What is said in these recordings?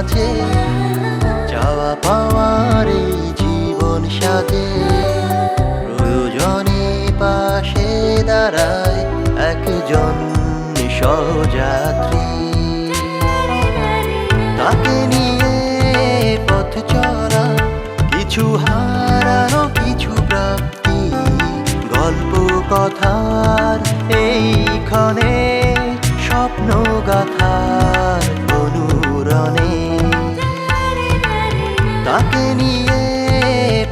মাঝে চাওয়া পাওয়ার এই জীবন সাথে প্রয়োজনে পাশে দাঁড়ায় একজন সহযাত্রী। তাকে নিয়ে পথ চলা, কিছু হারানো কিছু প্রাপ্তি, গল্প কথার এইখানে স্বপ্ন গাথার অনুরণে। তাকে নিয়ে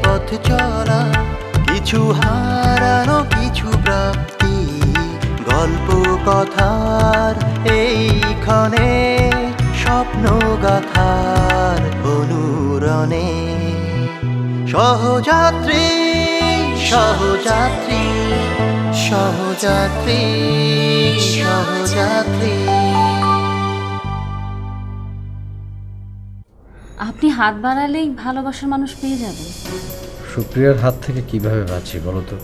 পথ চলা, কিছু হারানো কিছু প্রাপ্তি, গল্প কথার এইখানে স্বপ্ন গাথার অনুরণে। সহযাত্রী সহযাত্রী সহযাত্রী সহযাত্রী। আপনি হাত বাড়ালেই ভালোবাসার মানুষ পেয়ে যাবেন। সুপ্রিয়ার হাত থেকে কিভাবে বাঁচি বলো তো?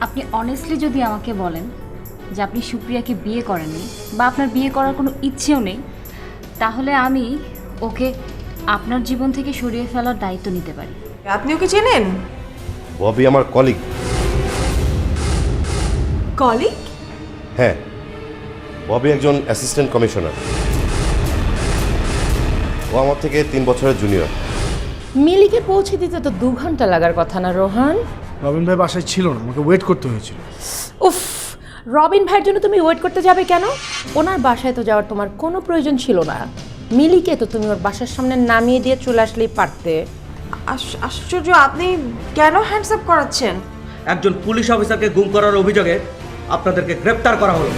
আপনি অনেস্টলি যদি আমাকে বলেন যে আপনি সুপ্রিয়াকে বিয়ে করেননি বা আপনার বিয়ে করার কোনো ইচ্ছেও নেই, তাহলে আমি ওকে আপনার জীবন থেকে সরিয়ে ফেলার দায়িত্ব নিতে পারি। আপনি ওকে চেনেন? ববি আমার কলিগ। কলিগ? হ্যাঁ, ববি একজন অ্যাসিস্ট্যান্ট কমিশনার। ও আমার থেকে 3 বছরের জুনিয়র। মিলিকে পৌঁছে দিতে তো 2 ঘন্টা লাগার কথা না রোহান? রবিন ভাই বাসায় ছিল না, আমাকে ওয়েট করতে হয়েছিল। উফ, রবিন ভাইয়ের জন্য তুমি ওয়েট করতে যাবে কেন? ওনার বাসায় তো যাওয়ার তোমার কোনো প্রয়োজন ছিল না। মিলিকে তো তুমি ওর বাসার সামনে নামিয়ে দিয়ে চলে আসলেই পারতে। আশ্চর্য, আপনি কেন হ্যান্ডস আপ করাচ্ছেন? একজন পুলিশ অফিসারকে গুম করার অভিযোগে আপনাদেরকে গ্রেপ্তার করা হলো।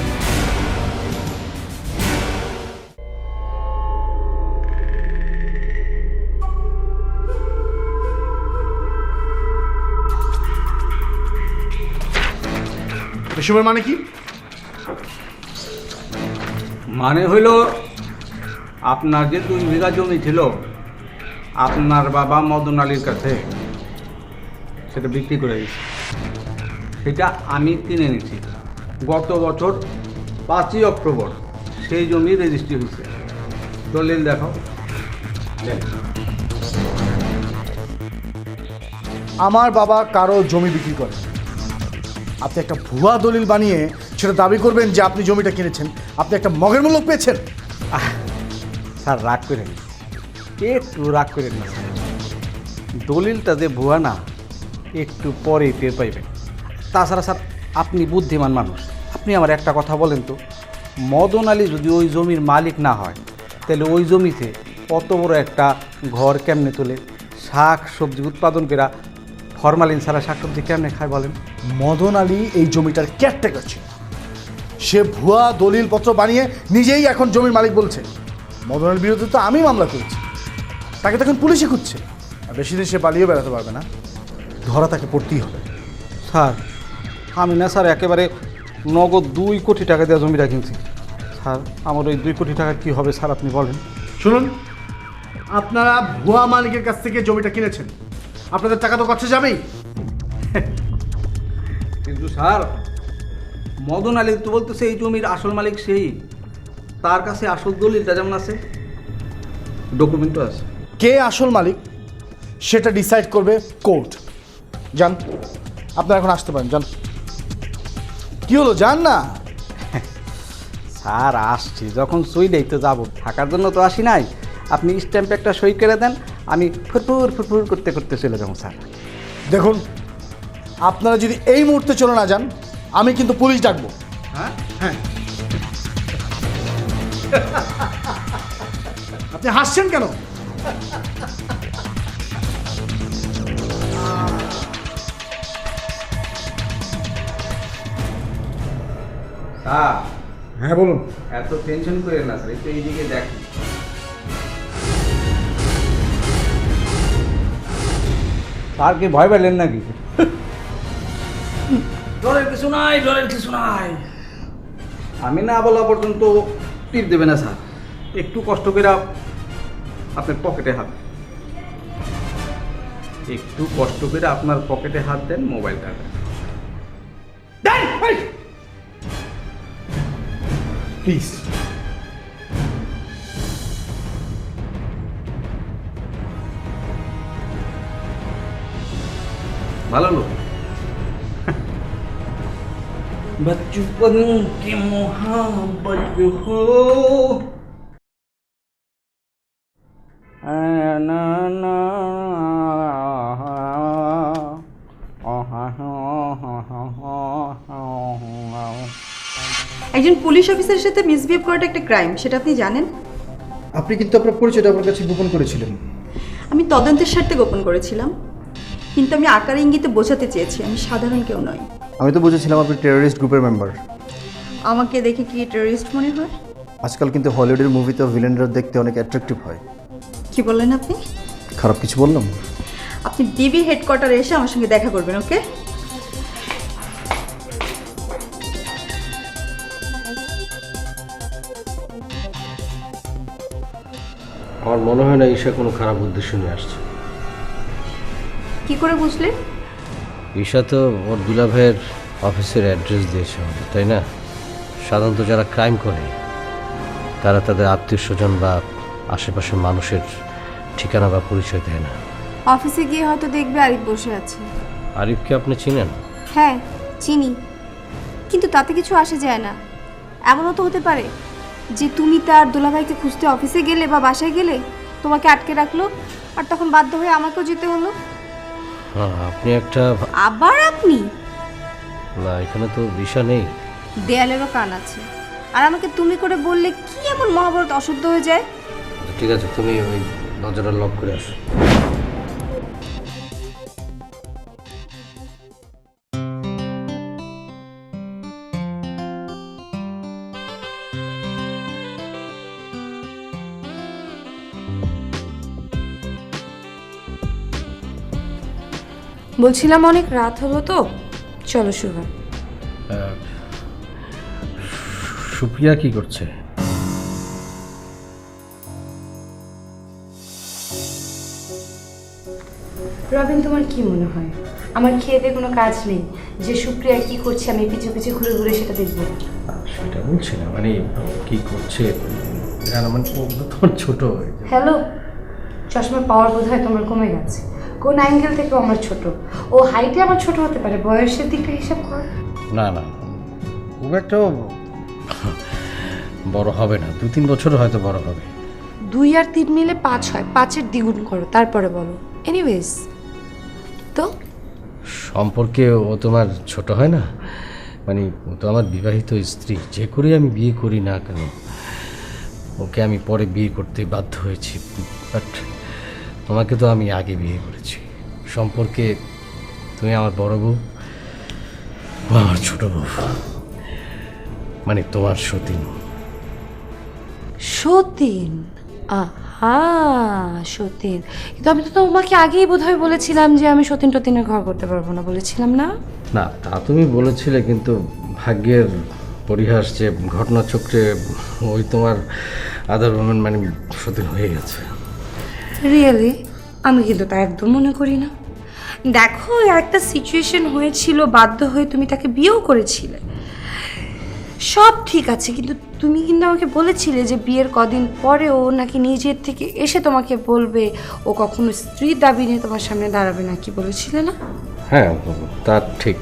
এসবের মানে কি? মানে হইল আপনার যে 2 বিঘা জমি ছিল আপনার বাবা মদন আলীর কাছে, সেটা বিক্রি করে দিয়েছে। সেটা আমি কিনে নিয়েছি গত বছর 5ই অক্টোবর। সেই জমি রেজিস্ট্রি হয়েছে। দলিল দেখো। আমার বাবা কারো জমি বিক্রি করে। আপনি একটা ভুয়া দলিল বানিয়ে সেটা দাবি করবেন যে আপনি জমিটা কিনেছেন। আপনি একটা মগের মূল্য পেয়েছেন। স্যার রাগ করেন, একটু রাগ করেন না। দলিলটা যে ভুয়া না, একটু পরেই টের পাইবেন। তাছাড়া স্যার আপনি বুদ্ধিমান মানুষ, আপনি আমার একটা কথা বলেন তো, মদন আলী যদি ওই জমির মালিক না হয়, তাহলে ওই জমিতে অত বড় একটা ঘর কেমনে তোলে? শাক সবজি উৎপাদন করা, ফরমালিন ছাড়া শাকসবজি কেমনে খায় বলেন? মদন আলী এই জমিটার কেয়ারটেকার ছিল। সে ভুয়া দলিলপত্র বানিয়ে নিজেই এখন জমির মালিক বলছে। মদন আলীর বিরুদ্ধে তো আমি মামলা করেছি, তাকে তখন পুলিশে খুঁজছে। আর বেশি দিন সে পালিয়েও বেড়াতে পারবে না, ধরা তাকে পড়তেই হবে। স্যার আমি না স্যার একেবারে নগদ 2 কোটি টাকা দেওয়া জমিটা কিনছি। স্যার আমার ওই 2 কোটি টাকার কী হবে স্যার আপনি বলেন? শুনুন, আপনারা ভুয়া মালিকের কাছ থেকে জমিটা কিনেছেন, আপনাদের টাকা তো কাছে যাবেই। কিন্তু স্যার মদন আলী তো বলতেছে এই জমির আসল মালিক সেই, তার কাছে আসল দলিলটা যেমন আছে, ডকুমেন্টও আছে। কে আসল মালিক সেটা ডিসাইড করবে কোর্ট। যান, আপনারা এখন আসতে পারেন, যান। কি হলো, যান না? স্যার আসছি যখন সইলেই তো যাবো, থাকার জন্য তো আসি নাই। আপনি স্ট্যাম্পে একটা সই করে দেন, আমি ফুরফুর ফুরফুর করতে করতে চলে যাবো স্যার। দেখুন, আপনারা যদি এই মুহূর্তে চলে না যান, আমি কিন্তু পুলিশ ডাকবো। হ্যাঁ হ্যাঁ। আপনি হাসছেন কেন? হ্যাঁ বলুন। এত টেনশন করে না স্যার, একটু এইদিকে দেখেন। তার কি ভয় পেলেন নাকি? ডরের কিছু নাই, ডরের কিছু নাই। আমি না বলা পর্যন্ত টিপ দেবে না স্যার। একটু কষ্ট করে আপনার পকেটে হাত, একটু কষ্ট করে আপনার পকেটে হাত দেন, মোবাইলটা দেন। প্লিজ। ভালো লোক। बचपन की मोहब्बत हो ना ना একজন পুলিশ অফিসারের সাথে মিসবিহেভ করাটা একটা ক্রাইম, সেটা আপনি জানেন? আপনি কিন্তু আপনার পরিচয়টা আমার কাছে গোপন করেছিলেন। আমি তদন্তের স্বার্থে গোপন করেছিলাম, কিন্তু আমি আকার ইঙ্গিতে বোঝাতে চেয়েছি আমি সাধারণ কেউ নই। আমি তো বুঝেছিলাম আপনি টেররিস্ট গ্রুপের মেম্বার। আমাকে দেখে কি টেররিস্ট মনে হয়? আজকাল কিন্তু হলিউডের মুভিতে ভিলেনরা দেখতে অনেক অ্যাট্রাকটিভ হয়। কি বললেন আপনি? খারাপ কিছু বললাম? আপনি ডিবি হেডকোয়ার্টারে এসে আমার সঙ্গে দেখা করবেন, ওকে? আমার মনে হয় না ঈশা কোনো খারাপ উদ্দেশ্য নিয়ে আসছে। কি করে বুঝলে? ঈশা তো ওর দুলাভাইয়ের অফিসের অ্যাড্রেস দিয়েছে আমাদের, তাই না? সাধারণত যারা ক্রাইম করে তারা তাদের আত্মীয় স্বজন বা আশেপাশের মানুষের ঠিকানা বা পরিচয় দেয় না। অফিসে গিয়ে হয়তো দেখবে আরিফ বসে আছে। আরিফকে আপনি চিনেন? হ্যাঁ চিনি, কিন্তু তাতে কিছু আসে যায় না। এমনও তো হতে পারে যে তুমি তার দুলাভাইকে খুঁজতে অফিসে গেলে বা বাসায় গেলে তোমাকে আটকে রাখলো, আর তখন বাধ্য হয়ে আমাকেও যেতে হলো। হ্যাঁ, আপনি একটা আবার আপনি? না, এখানে তো ঈশা নেই। দেয়ালেরও কান আছে, আর আমাকে তুমি করে বললে কি এমন মহাভারত অশুদ্ধ হয়ে যায়? ঠিক আছে, তুমি ওই দরজাটা লক করে আসো। বলছিলাম অনেক রাত হলো তো, চলো শুভ। সুপ্রিয়া কি করছে? রবিন, তোমার কি মনে হয় আমার খেয়ে দিয়ে কোনো কাজ নেই যে সুপ্রিয়া কি করছে আমি পিছু পিছু ঘুরে ঘুরে সেটা দেখবো? সেটা বলছি না, মানে কি করছে জানো, মানে ও তো তোমার ছোট। হ্যালো, চশমার পাওয়ার বোধ হয় তোমার কমে গেছে। কোন অ্যাঙ্গেল থেকে আমার ছোট? ও হাইটে আমার ছোট হতে পারে, বয়সের দিকটা হিসাব কর। না না, খুব একটা বড় হবে না, 2-3 বছর হয়তো বড় হবে। 2 আর 3 মিলে 5 হয়, 5-এর দ্বিগুণ করো তারপরে বলো। এনিওয়েজ, তো সম্পর্কে ও তোমার ছোট হয় না, মানে ও তো আমার বিবাহিত স্ত্রী। যে করে আমি বিয়ে করি না কেন, ওকে আমি পরে বিয়ে করতে বাধ্য হয়েছি। বাট তোমাকে তো আমি আগে বিয়ে করেছি। সম্পর্কে তুমি আমার বড় বউ, ও আমার ছোট বউ, মানে তোমার সতীন। সতীন? আহা, সতীন। কিন্তু আমি তো তোমাকে আগেই বোধহয় বলেছিলাম যে আমি সতীন টতীনের ঘর করতে পারবো না, বলেছিলাম না? না, তা তুমি বলেছিলে, কিন্তু ভাগ্যের পরিহাস যে ঘটনাচক্রে ওই তোমার আদার ওমেন মানে সতীন হয়ে গেছে। রিয়েলি? আমি কিন্তু তা একদম মনে করি না। দেখো, একটা সিচুয়েশন হয়েছিল, বাধ্য হয়ে তুমি তাকে বিয়েও করেছিলে, সব ঠিক আছে, কিন্তু তুমি কিন্তু আমাকে বলেছিলে যে বিয়ের কদিন পরে ও নাকি নিজের থেকে এসে তোমাকে বলবে, ও কখনো স্ত্রীর দাবি নিয়ে তোমার সামনে দাঁড়াবে না, কি বলেছিলে না? হ্যাঁ, তা ঠিক।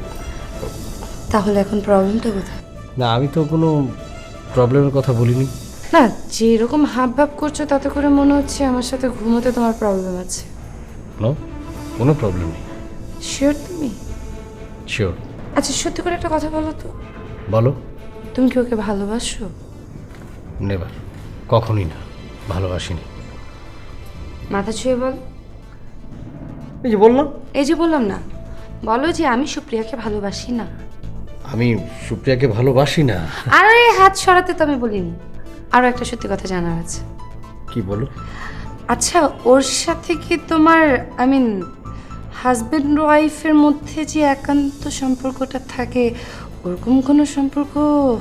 তাহলে এখন প্রবলেমটা কোথায়? না, আমি তো কোনো প্রবলেমের কথা বলিনি। না, যেরকম হাব ভাব করছো তাতে করে মনে হচ্ছে আমার সাথে ঘুমোতে তোমার প্রবলেম আছে। নো, কোনো প্রবলেম নেই। শিওর তুমি? শিওর। আচ্ছা, সত্যি করে একটা কথা বলো তো, বলো। তুমি কি ওকে ভালোবাসো? নেভার, কখনই না, ভালোবাসিনি। মাথা ছুঁয়ে বলো। এই যে বললাম, এই যে বললাম না, বলো যে আমি সুপ্রিয়াকে ভালোবাসি না। আমি সুপ্রিয়াকে ভালোবাসি না। আরে হাত সরাতে তো আমি বলিনি। আরও একটা সত্যি কথা জানার আছে। কি বলো? আচ্ছা, ওর সাথে কি তোমার হাজব্যান্ড ওয়াইফের মধ্যে যে একান্ত সম্পর্কটা থাকে, ওরকম কোনো সম্পর্ক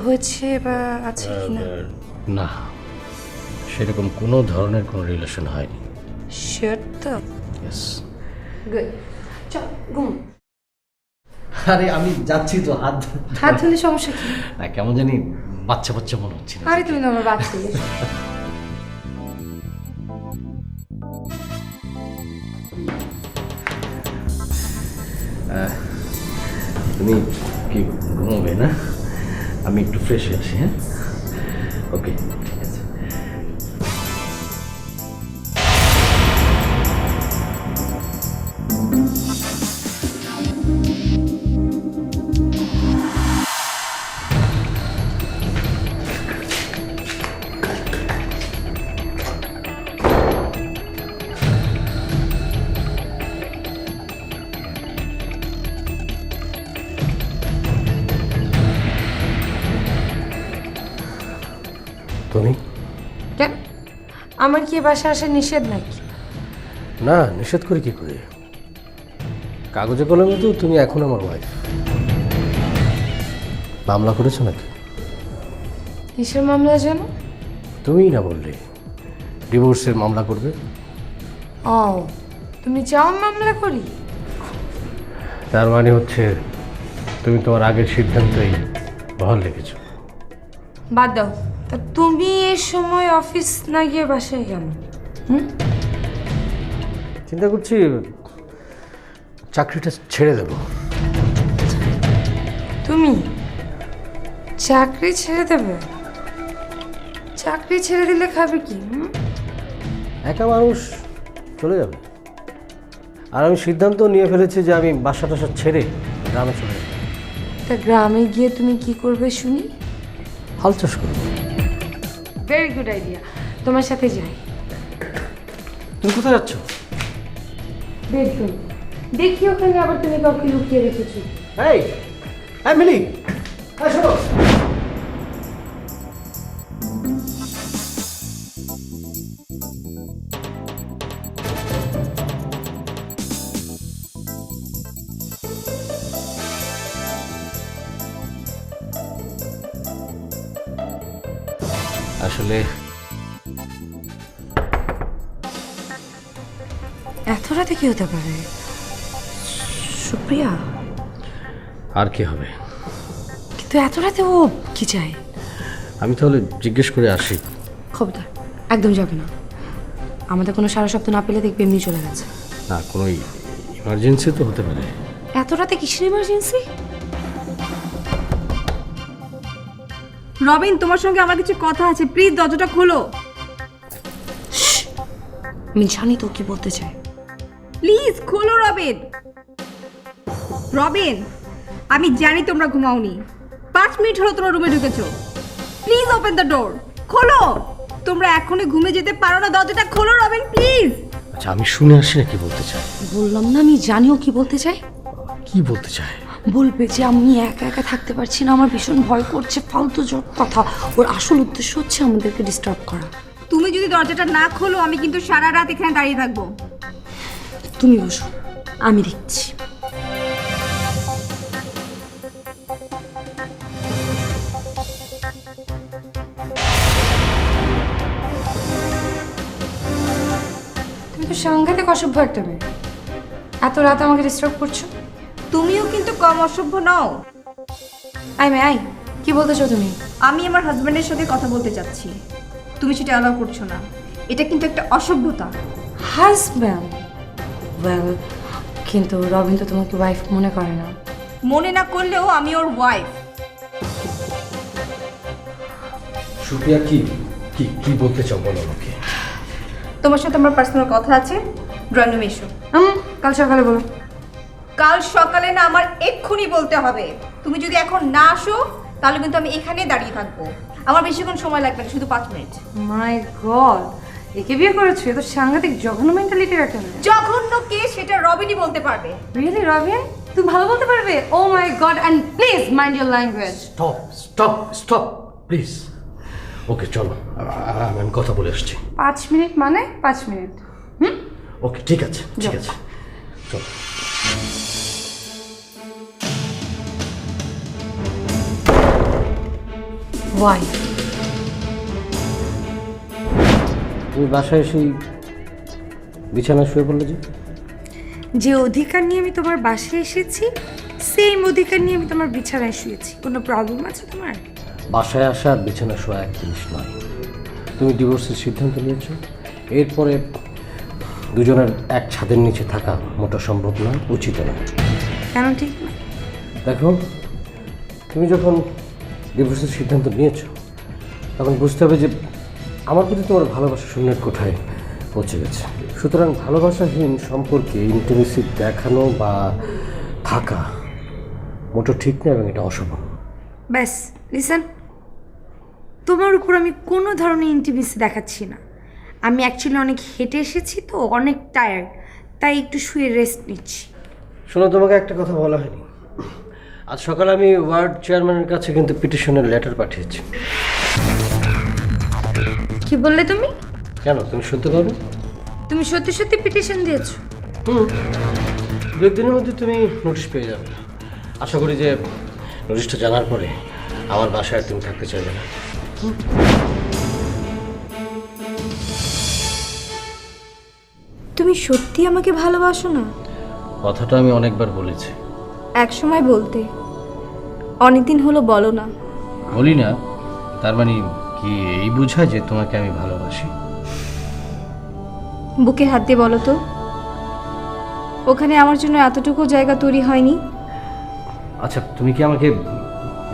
হয়েছে বা আছে কি না? না, সেরকম কোনো ধরনের কোনো রিলেশন হয়নি। শিওর তো? ইয়েস। গুড, চল ঘুম। আরে আমি যাচ্ছি তো, হাত হাত ধুলে সমস্যা কি? না, কেমন জানি বাচ্চা বাচ্চা মনে হচ্ছে না। আরে তুমি তো আমার বাচ্চা। তুমি কি ঘুমোবে না? আমি একটু ফ্রেশ হয়ে আসি, হ্যাঁ? ওকে, ঠিক আছে। তুমি কেন আমার কি এ বাসায় আসা নিষেধ নাকি? না, নিষেধ করে কি করে? কাগজে কলমে তো তুমি এখন আমার ওয়াইফ। মামলা করেছো নাকি? কিসের মামলা যেন? তুমিই না বললে ডিভোর্সের মামলা করবে। ও, তুমি চাও আমি মামলা করি? তার মানে হচ্ছে তুমি তোমার আগের সিদ্ধান্তই বহাল রেখেছো। বাদ দাও, তা তুমি এই সময় অফিস না গিয়ে বাসায় কেন? চিন্তা করছি চাকরিটা ছেড়ে দেবো। তুমি চাকরি ছেড়ে দেবে? চাকরি ছেড়ে দিলে খাবে কি? একা মানুষ চলে যাবে। আর আমি সিদ্ধান্ত নিয়ে ফেলেছি যে আমি বাসা টাসা ছেড়ে গ্রামে চলে যাবো। তা গ্রামে গিয়ে তুমি কি করবে শুনি? হাল চাষ করবো। ভেরি গুড আইডিয়া, তোমার সাথে যাই। তুমি কোথায় যাচ্ছ? বেডরুম দেখি, ওখানে আবার তুমি কাউকে লুকিয়ে রেখেছো। এই মিলি, শোনো। আসলে এত রাতে কি হতে পারে? সুপ্রিয়া? আর কি হবে? কিন্তু এত রাতে ও কি চায়? আমি তাহলে জিজ্ঞেস করে আসি। খবরদার, একদম যাবে না। আমাদের কোনো সারা সপ্তাহ না পেলে দেখবে এমনি চলে গেছে। না, কোনো ইমার্জেন্সি তো হতে পারে। এত রাতে কিসের ইমার্জেন্সি? রবিন, তোমার সঙ্গে আমার কিছু কথা আছে, প্লিজ দরজাটা খোলো। আমি জানি তো কি বলতে চায়। প্লিজ খোলো রবিন। রবিন, আমি জানি তোমরা ঘুমাওনি। 5 মিনিট হলো তোমরা রুমে ঢুকেছো। Please open the door. খোলো। তোমরা এখনই ঘুমে যেতে পারো না, দরজাটা খোলো রবিন প্লিজ। আচ্ছা, আমি শুনে আসি না কি বলতে চাই। বললাম না আমি জানিও কি বলতে চাই। কি বলতে চাই? বলবে যে আমি একা একা থাকতে পারছি না, আমার ভীষণ ভয় করছে, ফালতু জট কথা। ওর আসল উদ্দেশ্য হচ্ছে আমাদেরকে ডিস্টার্ব করা। তুমি যদি দরজাটা না খোলো আমি কিন্তু সারা রাত এখানে দাঁড়িয়ে থাকবো। তুমি বসো, আমি দেখছি। তুমি তো সাংঘাতিক অসভ্য একটা মেয়ে। এত রাত আমাকে ডিস্টার্ব করছো। তুমিও কিন্তু কম অসভ্য নও। আই মে আই, কি বলতেছো তুমি? আমি আমার হাজবেন্ডের সঙ্গে কথা বলতে চাচ্ছি, তুমি সেটা অ্যালাউ করছো না। এটা কিন্তু একটা অসভ্যতা। হাজব্যান্ড? ওয়েল, কিন্তু রবিন তো তোমাকে ওয়াইফ মনে করে না। মনে না করলেও আমি ওর ওয়াইফ। সুপ্রিয়া, কি কি কি বলতে চাও বলো আমাকে। তোমার সাথে আমার পার্সোনাল কথা আছে, ড্রয়িং রুমে এসো। কাল সকালে বলো। কাল সকালে না, আমার এক্ষুনি বলতে হবে। তুমি যদি এখন না আসো তাহলে কিন্তু আমি এখানেই দাঁড়িয়ে থাকবো। আমার বেশিক্ষণ সময় লাগবে না, শুধু 5 মিনিট। মাই গড, একে বিয়ে করেছো? এ তো সাংঘাতিক জঘন্য মেন্টালিটির একটা মেয়ে। জঘন্য কে সেটা রবিনই বলতে পারবে। রিয়েলি রবিন, তুমি ভালো বলতে পারবে? Oh my God, and please mind your language. Stop stop stop please. Okay চলো, আমি কথা বলে আসছি। 5 মিনিট মানে 5 মিনিট। ওকে, ঠিক আছে ঠিক আছে, চলো। ওয়াই? তুমি বাসায় এসে বিছানায় শুয়ে পড়লে যে অধিকার নিয়ে আমি তোমার বাসায় এসেছি, সেম অধিকার নিয়ে আমি তোমার বিছানায় শুয়েছি। কোনো প্রবলেম আছে তোমার? বাসায় আসা আর বিছানা শোয়া এক জিনিস নয়। তুমি ডিভোর্সের সিদ্ধান্ত নিয়েছো, এরপরে দুজনের এক ছাদের নিচে থাকা মোটা সম্ভব নয়, উচিত নয়। কেন ঠিক না? দেখো, তুমি যখন ডিভোর্সের সিদ্ধান্ত নিয়েছো তখন বুঝতে হবে যে আমার প্রতি তোমার ভালোবাসা শূন্যের কোঠায় পৌঁছে গেছে। সুতরাং ভালোবাসাহীন সম্পর্কে ইন্টিমেসি দেখানো বা থাকা মোটো ঠিক না এবং এটা অশুভ। ব্যাস লিসেন, তোমার উপর আমি কোনো ধরনের ইন্টিমেসি দেখাচ্ছি না। আমি অ্যাকচুয়ালি অনেক হেঁটে এসেছি তো, অনেক টায়ার্ড, তাই একটু শুয়ে রেস্ট নিচ্ছি। শোনো, তোমাকে একটা কথা বলা হয়নি। আজ সকালে আমি ওয়ার্ড চেয়ারম্যানের কাছে কিন্তু পিটিশনের লেটার পাঠিয়েছি। কি বললে তুমি? কেন, তুমি শুনতে পাবে? তুমি সত্যি সত্যি পিটিশন দিয়েছো? দু একদিনের মধ্যে তুমি নোটিশ পেয়ে যাবে। আশা করি যে নোটিশটা জানার পরে আমার বাসায় আর তুমি থাকতে চাইবে না। তুমি সত্যি আমাকে ভালোবাসো না? কথাটা আমি অনেকবার বলেছি। এক সময় বলতে, অনেকদিন হলো বলো না। বলি না তার মানে কি এই বোঝায় যে তোমাকে আমি ভালোবাসি? বুকে হাত দিয়ে বলো তো, ওখানে আমার জন্য এতটুকু জায়গা তৈরি হয়নি? আচ্ছা, তুমি কি আমাকে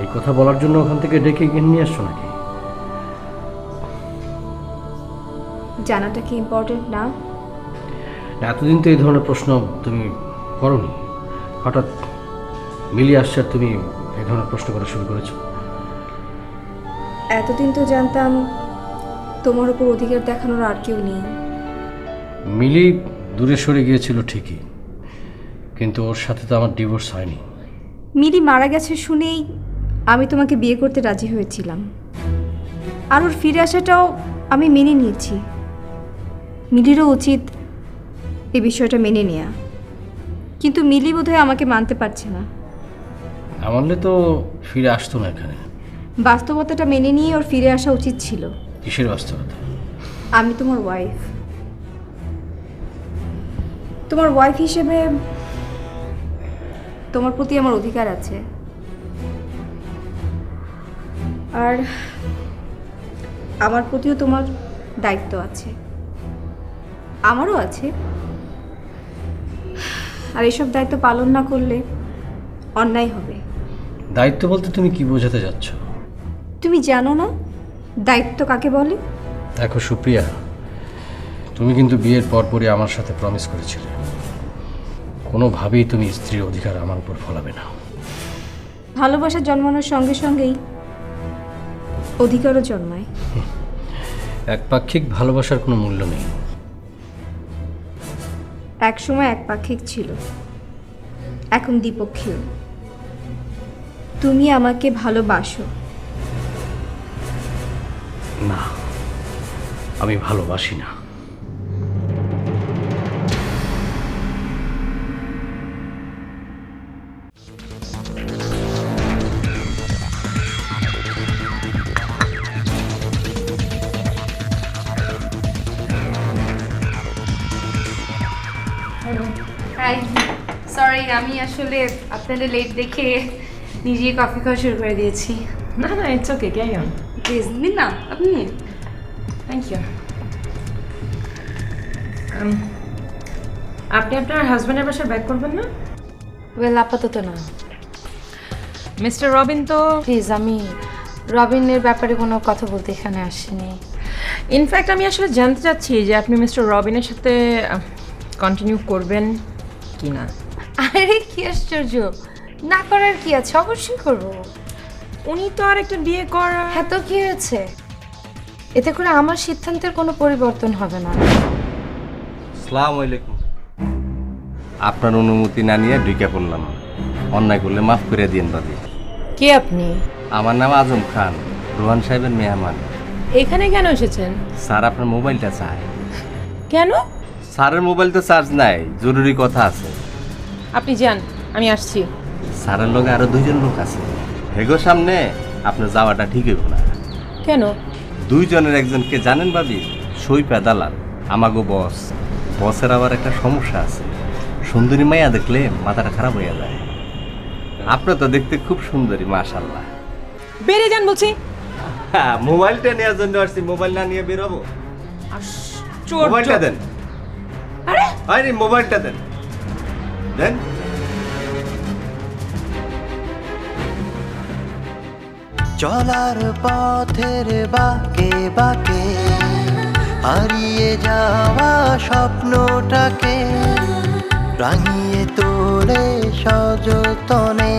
এই কথা বলার জন্য ওখান থেকে ডেকে নিয়ে আসছো নাকি? জানাটা কি ইম্পর্টেন্ট না? এতদিন তো এই ধরনের প্রশ্ন তুমি করনি, হঠাৎ মিলিয়ে আসছে আর তুমি এই ধরনের প্রশ্ন করা শুরু করেছো। এতদিন তো জানতাম তোমার উপর অধিকার দেখানোর আর কেউ নেই। মিলি দূরে সরে গিয়েছিল ঠিকই, কিন্তু ওর সাথে তো আমার ডিভোর্স হয়নি। মিলি মারা গেছে শুনেই আমি তোমাকে বিয়ে করতে রাজি হয়েছিলাম, আর ওর ফিরে আসাটাও আমি মেনে নিয়েছি। মিলিরও উচিত এই বিষয়টা মেনে নেওয়া, কিন্তু মিলি বোধহয় আমাকে মানতে পারছে না। আমারলে তো ফিরে আসতো না এখানে। বাস্তবতাটা মেনে নিয়ে ওর ফিরে আসা উচিত ছিল। কিসের বাস্তবতা? আমি তোমার ওয়াইফ। তোমার ওয়াইফ হিসেবে তোমার প্রতি আমার অধিকার আছে, আর আমার প্রতিও তোমার দায়িত্ব আছে, আমারও আছে। আর এসব দায়িত্ব পালন না করলে অন্যায় হবে। দায়িত্ব বলতে তুমি কি বোঝাতে যাচ্ছ? তুমি জানো না দায়িত্ব কাকে বলে? দেখো সুপ্রিয়া, তুমি কিন্তু বিয়ের পরপরই আমার সাথে প্রমিস করেছিলে কোনোভাবেই তুমি স্ত্রীর অধিকার আমার উপর ফলাবে না। ভালোবাসা জন্মানোর সঙ্গে সঙ্গেই অধিকারও জন্মায়। একপাক্ষিক ভালোবাসার কোনো মূল্য নেই। এক সময় একপাক্ষিক ছিল, এখন দ্বিপক্ষীয়। তুমি আমাকে ভালোবাসো? না, আমি ভালোবাসি না। হাই, সরি, আমি আসলে আপনাদের লেট দেখে নিজেই কফি খাওয়া শুরু করে দিয়েছি। না না, it's okay, carry on. Please নিন না, আপনি নিন। Thank you. আপনি আপনার হাজব্যান্ডের বাসায় ব্যাক করবেন না? ওয়েল, আপাতত না। মিস্টার রবিন তো প্লিজ, আমি রবিনের ব্যাপারে কোনো কথা বলতে এখানে আসিনি। ইনফ্যাক্ট আমি আসলে জানতে চাচ্ছি যে আপনি মিস্টার রবিনের সাথে কন্টিনিউ করবেন কি না। আরে কি আশ্চর্য, না করার কি আছে, অবশ্যই করবো। উনি তো আর একটা বিয়ে করা। হ্যাঁ, তো কি হয়েছে? এতে করে আমার সিদ্ধান্তের কোনো পরিবর্তন হবে না। আসসালামু আলাইকুম। আপনার অনুমতি না নিয়ে ঢুকে পড়লাম, অন্যায় করলে মাফ করে দিন দাদি। কে আপনি? আমার নাম আজম খান, রোহান সাহেবের মেহমান। এখানে কেন এসেছেন? স্যার আপনার মোবাইলটা চাই। কেন? স্যারের মোবাইল তো চার্জ নাই, জরুরি কথা আছে। আপনি যান, আমি আসছি। স্যারের লগে আরো দুইজন লোক আছে, হেগো সামনে আপনার যাওয়াটা ঠিক হইব না। কেন? দুইজনের একজনকে জানেন ভাবি? সইপা দালাল, আমাগো বস। বসের আবার একটা সমস্যা আছে, সুন্দরী মাইয়া দেখলে মাথাটা খারাপ হইয়া যায়। আপনি তো দেখতে খুব সুন্দরী, মাশাআল্লাহ। বেরিয়ে যান বলছি। হ্যাঁ, মোবাইলটা নেওয়ার জন্য আসছি, মোবাইল না নিয়ে বেরোবো? মোবাইলটা দেন। আরে আরে মোবাইলটা দেন, দেন। চলার পথের বাঁকে বাঁকে হারিয়ে যাওয়া স্বপ্নটাকে রাঙিয়ে তোলে সযতনে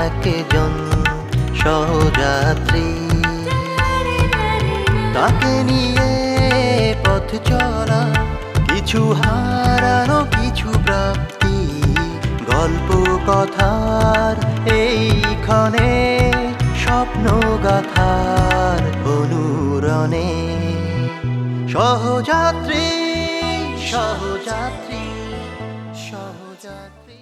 একজন সহযাত্রী। তাকে নিয়ে পথ চলা, কিছু হারানো কিছু প্রাপ্তি, গল্প কথার এইখানে স্বপ্ন গাথার অনুরণে সহযাত্রী সহযাত্রী সহযাত্রী।